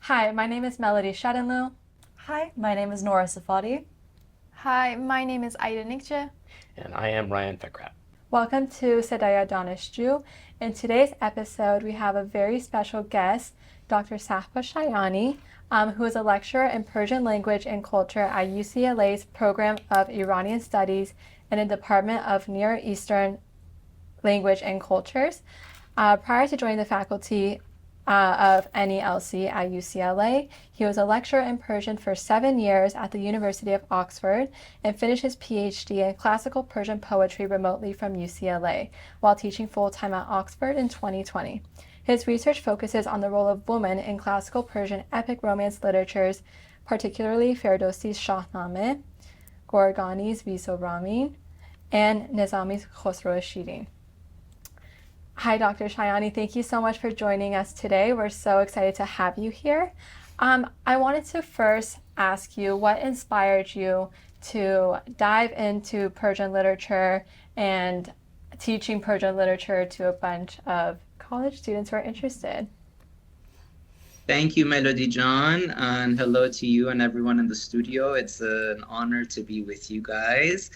Hi, my name is Melody Shadanlu. Hi, my name is Nora Safadi. Hi, my name is Ayeneh. And I am Ryan Fekrat. Welcome to صدای دانشجو. In today's episode, we have a very special guest, Dr. Shayani, who is a lecturer in Persian language and culture at UCLA's Program of Iranian Studies in the Department of Near Eastern Language and Cultures. Prior to joining the faculty of NELC at UCLA, he was a lecturer in Persian for 7 years at the University of Oxford and finished his PhD in classical Persian poetry remotely from UCLA while teaching full-time at Oxford in 2020. His research focuses on the role of women in classical Persian epic romance literatures, particularly Ferdowsi's Shahnameh, Gorgani's Viso-Ramin, and Nizami's Khosrow-Shirin. Hi, Dr. Shayani. Thank you so much for joining us today. We're so excited to have you here. I wanted to first ask you what inspired you to dive into Persian literature and teaching Persian literature to a bunch of college students who are interested. Thank you, Melody John, and hello to you and everyone in the studio. It's an honor to be with you guys.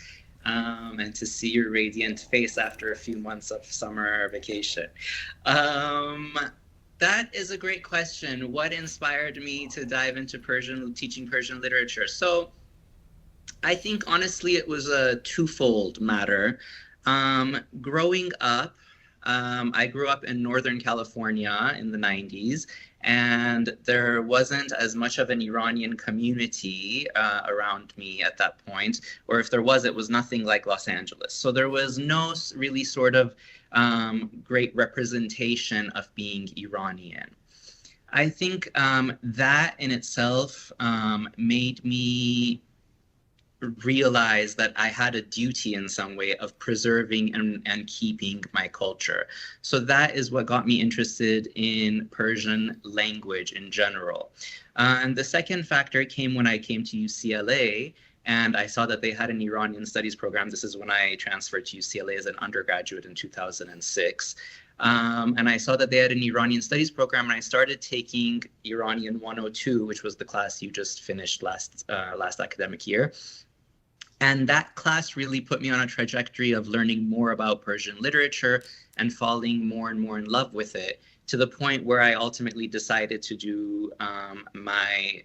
And to see your radiant face after a few months of summer vacation. That is a great question. What inspired me to dive into teaching Persian literature? So I think honestly it was a twofold matter. Growing up, I grew up in Northern California in the 90s, and there wasn't as much of an Iranian community around me at that point, or if there was, it was nothing like Los Angeles. So there was no really sort of great representation of being Iranian. I think that in itself made me realize that I had a duty in some way of preserving and keeping my culture. So that is what got me interested in Persian language in general. And the second factor came when I came to UCLA and I saw that they had an Iranian studies program. This is when I transferred to UCLA as an undergraduate in 2006. And I saw that they had an Iranian studies program, and I started taking Iranian 102, which was the class you just finished last academic year. And that class really put me on a trajectory of learning more about Persian literature and falling more and more in love with it, to the point where I ultimately decided to do my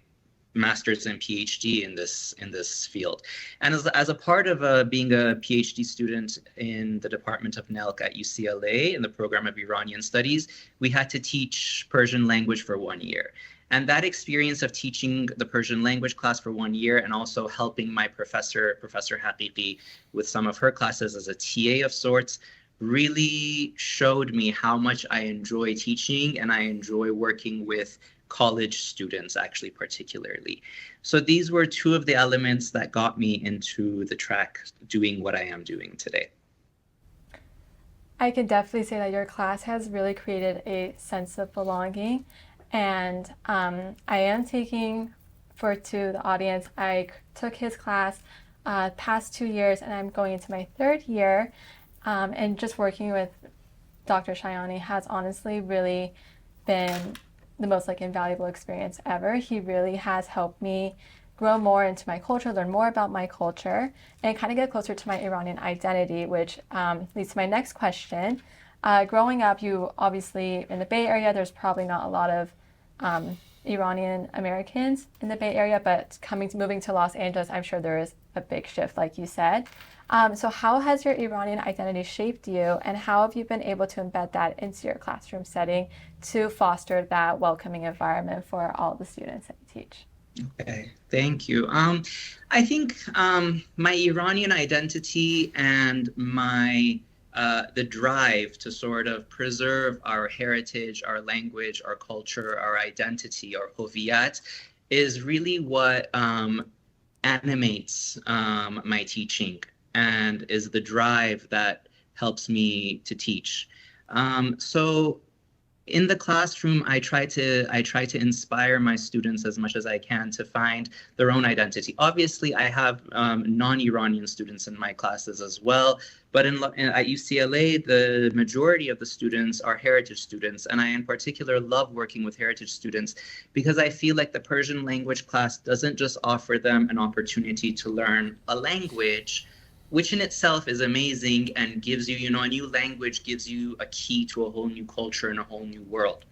master's and PhD in this field. And as a part of being a PhD student in the Department of NELC at UCLA in the program of Iranian Studies, we had to teach Persian language for 1 year. And that experience of teaching the Persian language class for 1 year and also helping my Professor Haqiqi, with some of her classes as a TA of sorts, really showed me how much I enjoy teaching and I enjoy working with college students, actually, particularly. So these were two of the elements that got me into the track doing what I am doing today. I can definitely say that your class has really created a sense of belonging. And I am taking, to the audience, I took his class past 2 years and I'm going into my 3rd year. And just working with Dr. Shayani has honestly really been the most invaluable experience ever. He really has helped me grow more into my culture, learn more about my culture, and kind of get closer to my Iranian identity, which leads to my next question. Growing up, you obviously in the Bay Area, there's probably not a lot of Iranian Americans in the Bay Area, but moving to Los Angeles, I'm sure there is a big shift, like you said. So how has your Iranian identity shaped you, and how have you been able to embed that into your classroom setting to foster that welcoming environment for all the students that you teach? Okay, thank you. I think my Iranian identity and the drive to sort of preserve our heritage, our language, our culture, our identity, our hoviyat, is really what animates my teaching and is the drive that helps me to teach. So in the classroom, I try to inspire my students as much as I can to find their own identity. Obviously, I have non-Iranian students in my classes as well, but at UCLA, the majority of the students are heritage students, and I in particular love working with heritage students because I feel like the Persian language class doesn't just offer them an opportunity to learn a language, which in itself is amazing and gives you, a new language gives you a key to a whole new culture and a whole new world.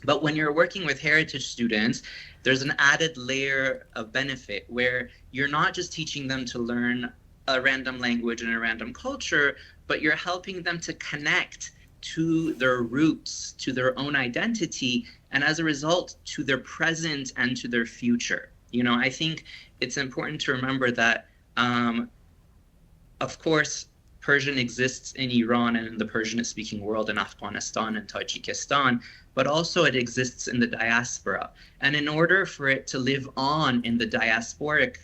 But when you're working with heritage students, there's an added layer of benefit where you're not just teaching them to learn a random language and a random culture, but you're helping them to connect to their roots, to their own identity, and as a result, to their present and to their future. I think it's important to remember that of course, Persian exists in Iran and in the Persian-speaking world in Afghanistan and Tajikistan, but also it exists in the diaspora. And in order for it to live on in the diasporic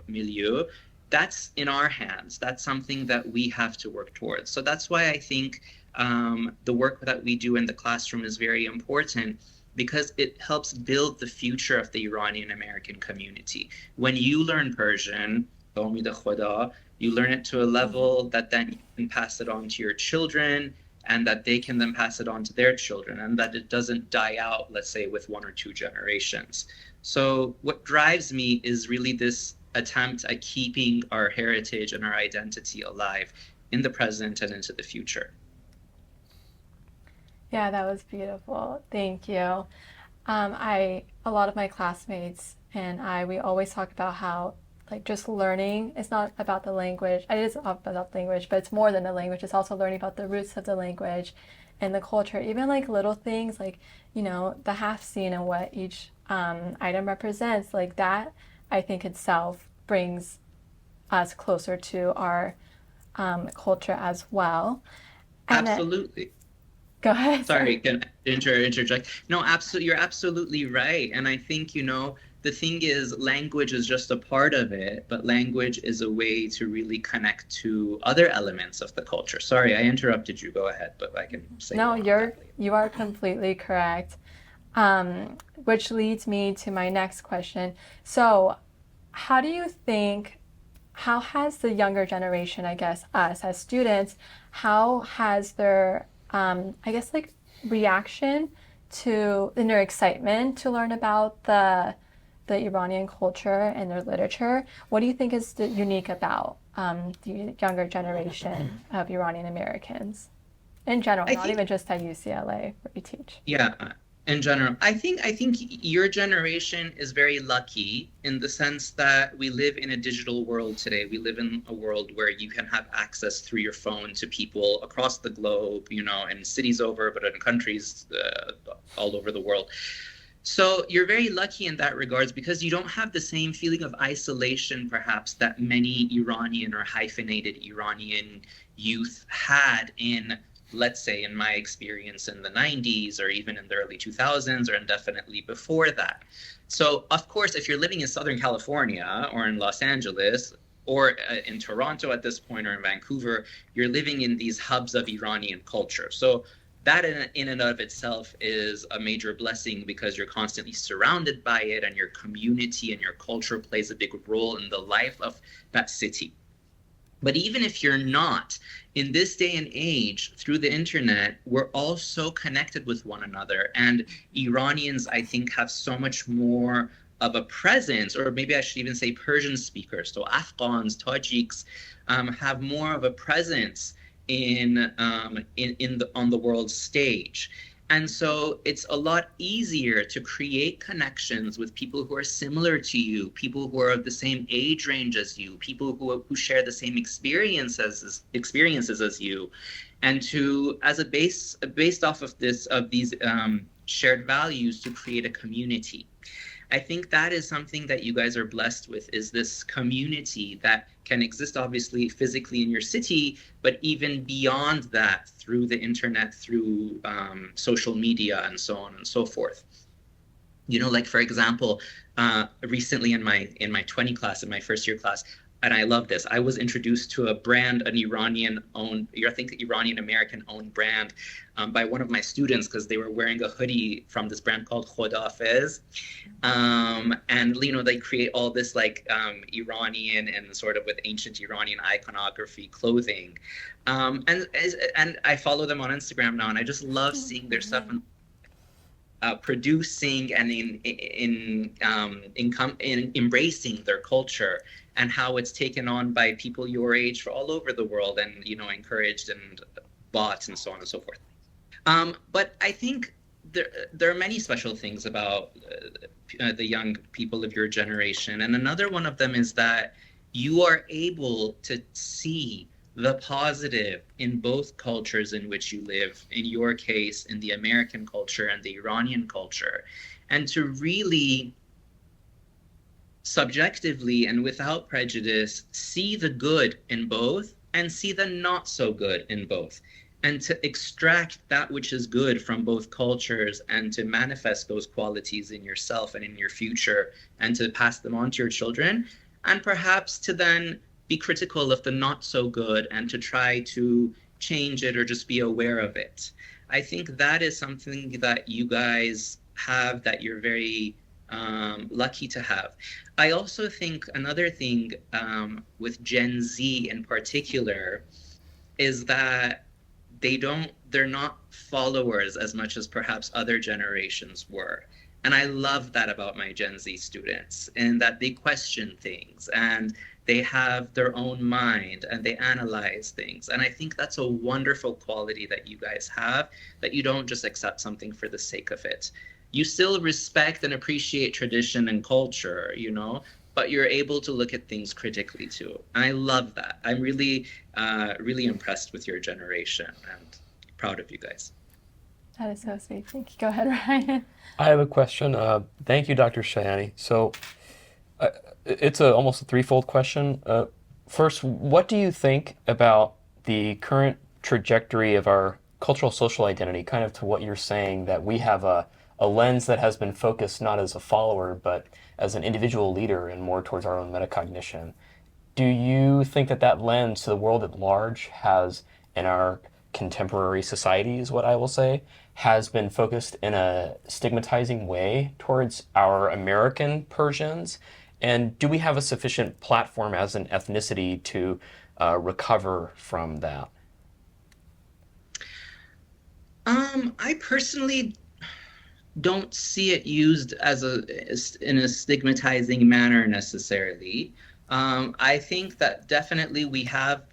milieu, that's in our hands. That's something that we have to work towards. So that's why I think the work that we do in the classroom is very important, because it helps build the future of the Iranian American community. When you learn Persian, you learn it to a level that then you can pass it on to your children, and that they can then pass it on to their children, and that it doesn't die out, let's say, with 1 or 2 generations. So what drives me is really this attempt at keeping our heritage and our identity alive in the present and into the future. Yeah, that was beautiful. Thank you. A lot of my classmates and we always talk about how just learning is not about the language. It is about the language, but it's more than the language. It's also learning about the roots of the language and the culture. Even little things the half scene and what each item represents, that I think itself brings us closer to our culture as well. And absolutely. Go ahead. Sorry, can I interject? No, absolutely. You're absolutely right. And I think, the thing is, language is just a part of it, but language is a way to really connect to other elements of the culture. Sorry, I interrupted you. Go ahead, but I can say no. You are completely correct. Which leads me to my next question. So, how has the younger generation, I guess us as students, how has their reaction to and their excitement to learn about the Iranian culture and their literature? What do you think is unique about the younger generation of Iranian Americans in general, not even just at UCLA where you teach? Yeah, in general, I think your generation is very lucky in the sense that we live in a digital world today. We live in a world where you can have access through your phone to people across the globe, in cities over, but in countries all over the world. So you're very lucky in that regards, because you don't have the same feeling of isolation, perhaps, that many Iranian or hyphenated Iranian youth had in, let's say, in my experience in the 90s or even in the early 2000s or indefinitely before that. So, of course, if you're living in Southern California or in Los Angeles or in Toronto at this point or in Vancouver, you're living in these hubs of Iranian culture. So that in and of itself is a major blessing, because you're constantly surrounded by it, and your community and your culture plays a big role in the life of that city. But even if you're not, in this day and age, through the internet, we're all so connected with one another. And Iranians, I think, have so much more of a presence, or maybe I should even say Persian speakers. So Afghans, Tajiks have more of a presence on the world stage. And so it's a lot easier to create connections with people who are similar to you, people who are of the same age range as you, people who share the same experiences as you, and to, based off of these shared values, to create a community. I think that is something that you guys are blessed with, is this community that can exist obviously physically in your city, but even beyond that through the internet, through social media and so on and so forth. For example, recently in my 20 class, in my first year class, and I love this, I was introduced to a brand, an Iranian-owned, I think Iranian-American-owned brand by one of my students because they were wearing a hoodie from this brand called Khodafez. And, you know, they create all this like Iranian and sort of with ancient Iranian iconography clothing. And I follow them on Instagram now, and I just love seeing their stuff and producing and in embracing their culture and how it's taken on by people your age for all over the world and, you know, encouraged and bought and so on and so forth. But I think there are many special things about the young people of your generation. And another one of them is that you are able to see the positive in both cultures in which you live, in your case, in the American culture and the Iranian culture, and to really subjectively and without prejudice see the good in both and see the not so good in both, and to extract that which is good from both cultures and to manifest those qualities in yourself and in your future and to pass them on to your children, and perhaps to then be critical of the not so good and to try to change it or just be aware of it. I think that is something that you guys have that you're very lucky to have. I also think another thing with Gen Z in particular is that they're not followers as much as perhaps other generations were. And I love that about my Gen Z students, in that they question things and they have their own mind and they analyze things. And I think that's a wonderful quality that you guys have, that you don't just accept something for the sake of it. You still respect and appreciate tradition and culture, you know, but you're able to look at things critically too. And I love that. I'm really, really impressed with your generation and proud of you guys. That is so sweet. Thank you. Go ahead, Ryan. I have a question. Thank you, Dr. Shayani. So it's almost a threefold question. First, what do you think about the current trajectory of our cultural social identity, kind of to what you're saying, that we have a lens that has been focused not as a follower, but as an individual leader and more towards our own metacognition? Do you think that that lens to the world at large has, in our contemporary society is what I will say, has been focused in a stigmatizing way towards our American Persians? And do we have a sufficient platform as an ethnicity to recover from that? I personally don't see it used in a stigmatizing manner necessarily. I think that definitely we have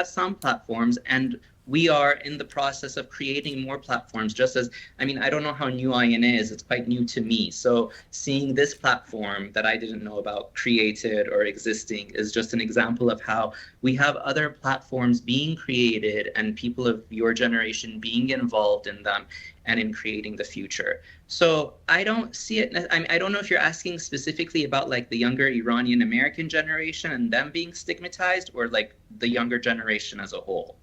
some platforms, and we are in the process of creating more platforms, just as, I mean, I don't know how new Ayeneh is, it's quite new to me. So seeing this platform that I didn't know about created or existing is just an example of how we have other platforms being created and people of your generation being involved in them and in creating the future. So I don't see it, I mean, I don't know if you're asking specifically about like the younger Iranian American generation and them being stigmatized, or like the younger generation as a whole.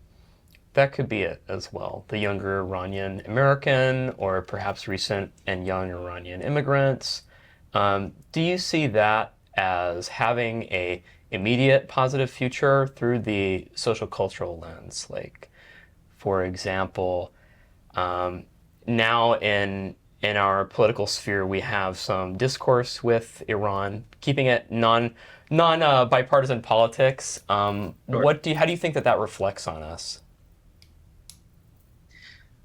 That could be it as well. The younger Iranian American, or perhaps recent and young Iranian immigrants. Do you see that as having a immediate positive future through the social cultural lens? Like, for example, now in our political sphere, we have some discourse with Iran, keeping it non bipartisan politics. Sure. How do you think that reflects on us?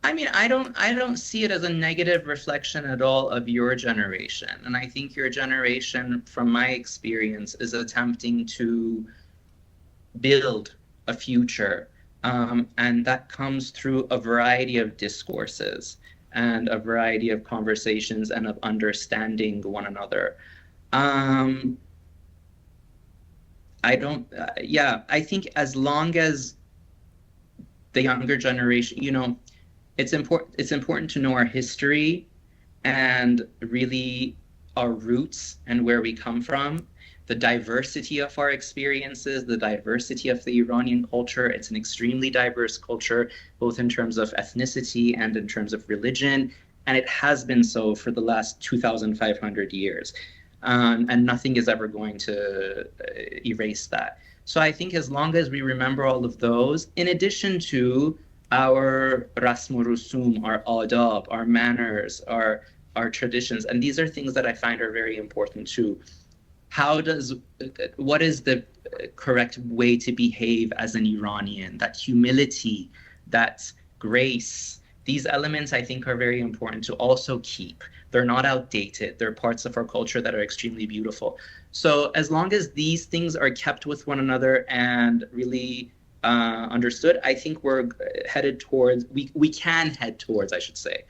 I mean, I don't see it as a negative reflection at all of your generation. And I think your generation, from my experience, is attempting to build a future. And that comes through a variety of discourses and a variety of conversations and of understanding one another. I think as long as the younger generation, you know, it's important to know our history and really our roots and where we come from, the diversity of our experiences, the diversity of the Iranian culture. It's an extremely diverse culture, both in terms of ethnicity and in terms of religion, and it has been so for the last 2,500 years. and nothing is ever going to erase that. So I think as long as we remember all of those, in addition to our rasm و rusum, our adab, our manners, our traditions, and these are things that I find are very important too. What is the correct way to behave as an Iranian? That humility, that grace, these elements I think are very important to also keep. They're not outdated. They're parts of our culture that are extremely beautiful. So as long as these things are kept with one another and really understood, I think we're headed towards, we can head towards, I should say,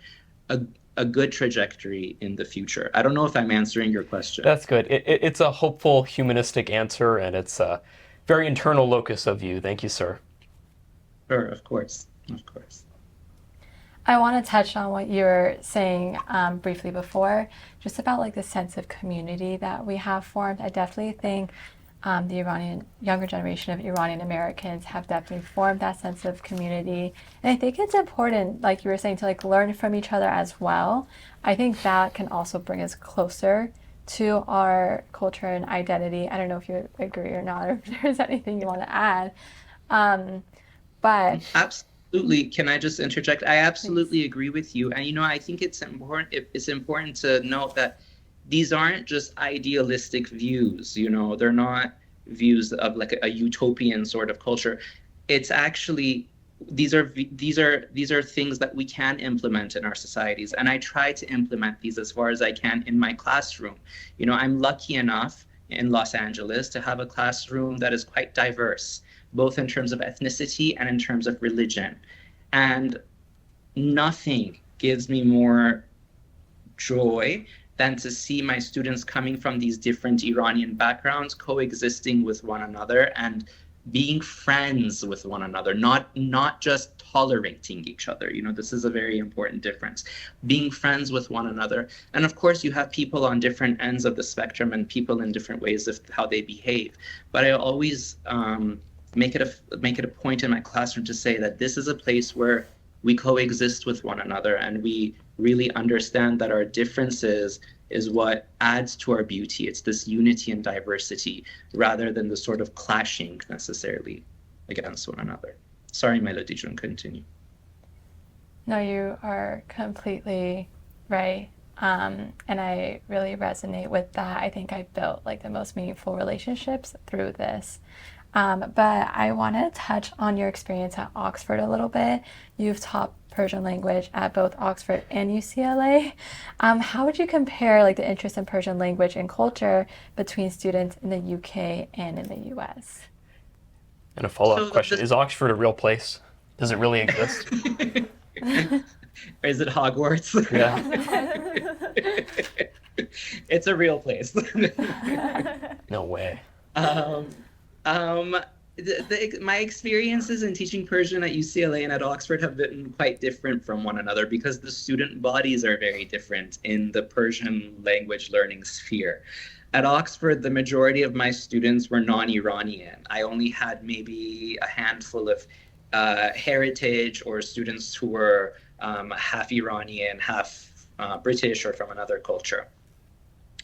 a good trajectory in the future. I don't know if I'm answering your question. That's good. It's a hopeful, humanistic answer, and it's a very internal locus of you. Thank you, sir. Sure, of course, of course. I want to touch on what you were saying briefly before, just about like the sense of community that we have formed. I definitely think the younger generation of Iranian Americans have definitely formed that sense of community. And I think it's important, like you were saying, to like learn from each other as well. I think that can also bring us closer to our culture and identity. I don't know if you agree or not, or if there's anything you want to add. But absolutely. Can I just interject? I absolutely agree with you. And I think it's important to note that these aren't just idealistic views, they're not views of like a utopian sort of culture. It's actually, these are things that we can implement in our societies. And I try to implement these as far as I can in my classroom. I'm lucky enough in Los Angeles to have a classroom that is quite diverse, both in terms of ethnicity and in terms of religion. And nothing gives me more joy than to see my students coming from these different Iranian backgrounds coexisting with one another and being friends with one another, not just tolerating each other. This is a very important difference. Being friends with one another. And of course, you have people on different ends of the spectrum and people in different ways of how they behave. But I always make it a point in my classroom to say that this is a place where we coexist with one another and we really understand that our differences is what adds to our beauty. It's this unity and diversity rather than the sort of clashing necessarily against one another. Sorry, Melody, June, continue. No, you are completely right. And I really resonate with that. I think I built like the most meaningful relationships through this. But I want to touch on your experience at Oxford a little bit. You've taught Persian language at both Oxford and UCLA. How would you compare like the interest in Persian language and culture between students in the UK and in the US? And a follow-up question, is Oxford a real place? Does it really exist? Is it Hogwarts? Yeah. It's a real place. No way. My experiences in teaching Persian at UCLA and at Oxford have been quite different from one another because the student bodies are very different in the Persian language learning sphere. At Oxford, the majority of my students were non-Iranian. I only had maybe a handful of heritage or students who were half Iranian, half British or from another culture.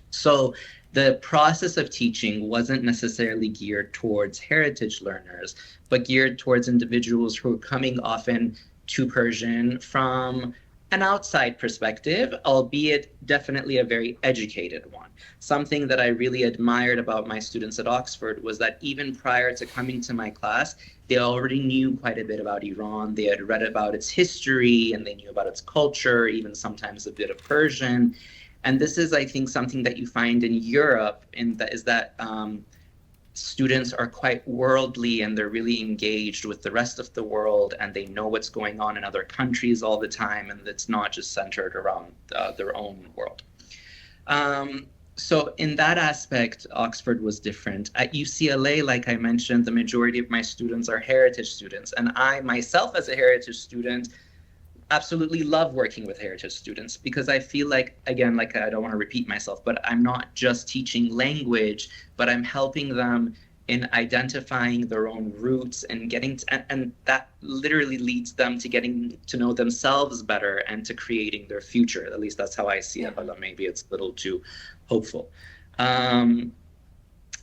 So the process of teaching wasn't necessarily geared towards heritage learners, but geared towards individuals who are coming often to Persian from an outside perspective, albeit definitely a very educated one. Something that I really admired about my students at Oxford was that even prior to coming to my class, they already knew quite a bit about Iran. They had read about its history and they knew about its culture, even sometimes a bit of Persian. And this is, I think, something that you find in Europe, is that students are quite worldly and they're really engaged with the rest of the world and they know what's going on in other countries all the time, and it's not just centered around their own world. So in that aspect, Oxford was different. At UCLA, like I mentioned, the majority of my students are heritage students, and I myself as a heritage student absolutely love working with heritage students because I feel like, again, like I don't want to repeat myself, but I'm not just teaching language, but I'm helping them in identifying their own roots and and that literally leads them to getting to know themselves better and to creating their future. At least that's how I see it, but maybe it's a little too hopeful.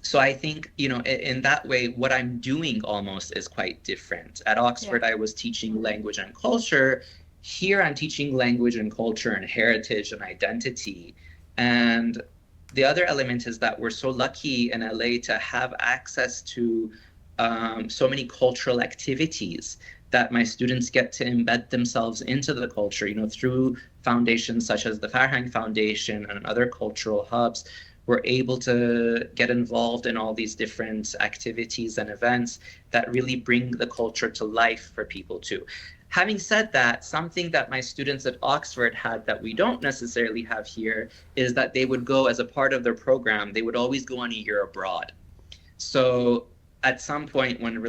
So I think, in that way, what I'm doing almost is quite different. At Oxford, I was teaching language and culture. Here, I'm teaching language and culture and heritage and identity. And the other element is that we're so lucky in LA to have access to so many cultural activities that my students get to embed themselves into the culture, through foundations such as the Farhang Foundation and other cultural hubs. We're able to get involved in all these different activities and events that really bring the culture to life for people too. Having said that, something that my students at Oxford had that we don't necessarily have here is that they would go, as a part of their program, they would always go on a year abroad. So at some point when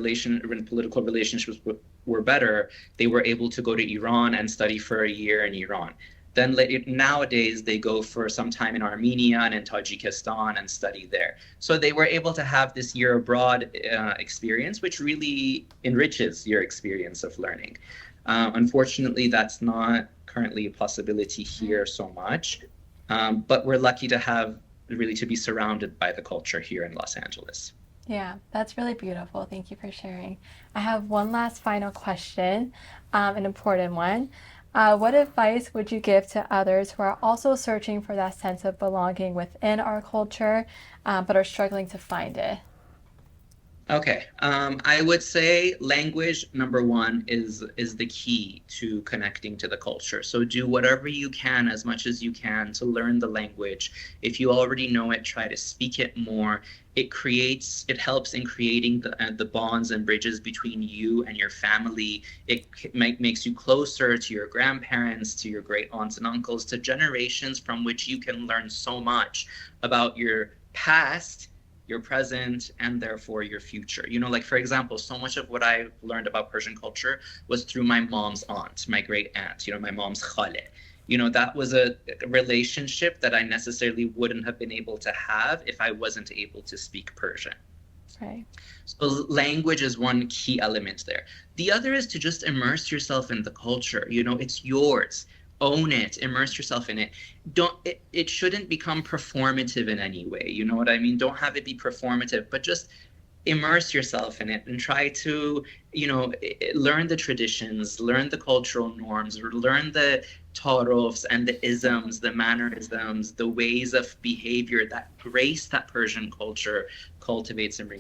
political relationships were better, they were able to go to Iran and study for a year in Iran. Then nowadays they go for some time in Armenia and in Tajikistan and study there. So they were able to have this year abroad experience, which really enriches your experience of learning. Unfortunately, that's not currently a possibility here so much, but we're lucky to be surrounded by the culture here in Los Angeles. Yeah, that's really beautiful. Thank you for sharing. I have one last final question, an important one. What advice would you give to others who are also searching for that sense of belonging within our culture, but are struggling to find it? Okay, I would say language, number one, is the key to connecting to the culture. So do whatever you can, as much as you can, to learn the language. If you already know it, try to speak it more. It helps in creating the bonds and bridges between you and your family. It makes you closer to your grandparents, to your great aunts and uncles, to generations from which you can learn so much about your past, your present, and therefore your future. Like, for example, so much of what I learned about Persian culture was through my mom's aunt, my great aunt, my mom's khale. That was a relationship that I necessarily wouldn't have been able to have if I wasn't able to speak Persian. Right. So language is one key element there. The other is to just immerse yourself in the culture. It's yours. Own it, immerse yourself in it. It shouldn't become performative in any way. You know what I mean? Don't have it be performative, but just immerse yourself in it and try to, learn the traditions, learn the cultural norms, or learn the ta'arufs and the isms, the mannerisms, the ways of behavior, that grace that Persian culture cultivates and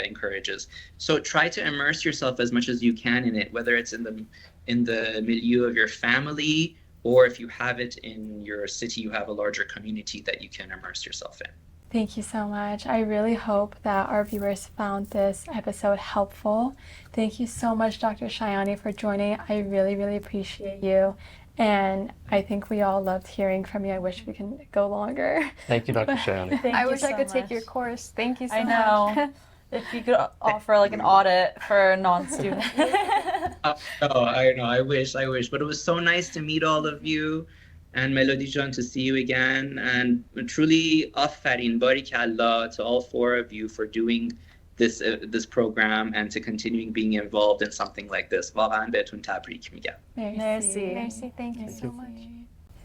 encourages. So try to immerse yourself as much as you can in it, whether it's in the milieu of your family, or if you have it in your city, you have a larger community that you can immerse yourself in. Thank you so much. I really hope that our viewers found this episode helpful. Thank you so much, Dr. Shayani, for joining. I really, really appreciate you. And I think we all loved hearing from you. I wish we can go longer. Thank you, Dr. Shayani. I wish I could take your course. Thank you so much. I know. If you could offer an audit for non-students. I know. I wish. But it was so nice to meet all of you. And Melody John, to see you again. And truly, afarin barikallah to all four of you for doing this program and to continuing being involved in something like this. واقعاً بهتون تبریک میگم. Merci. Thank you so much.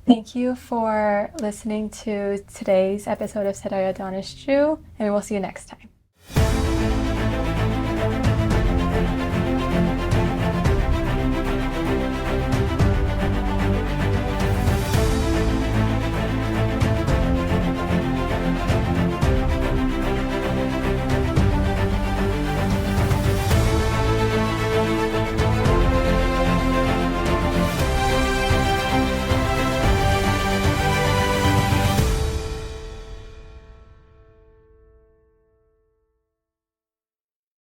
Thank you for listening to today's episode of صدای دانشجو, and we will see you next time.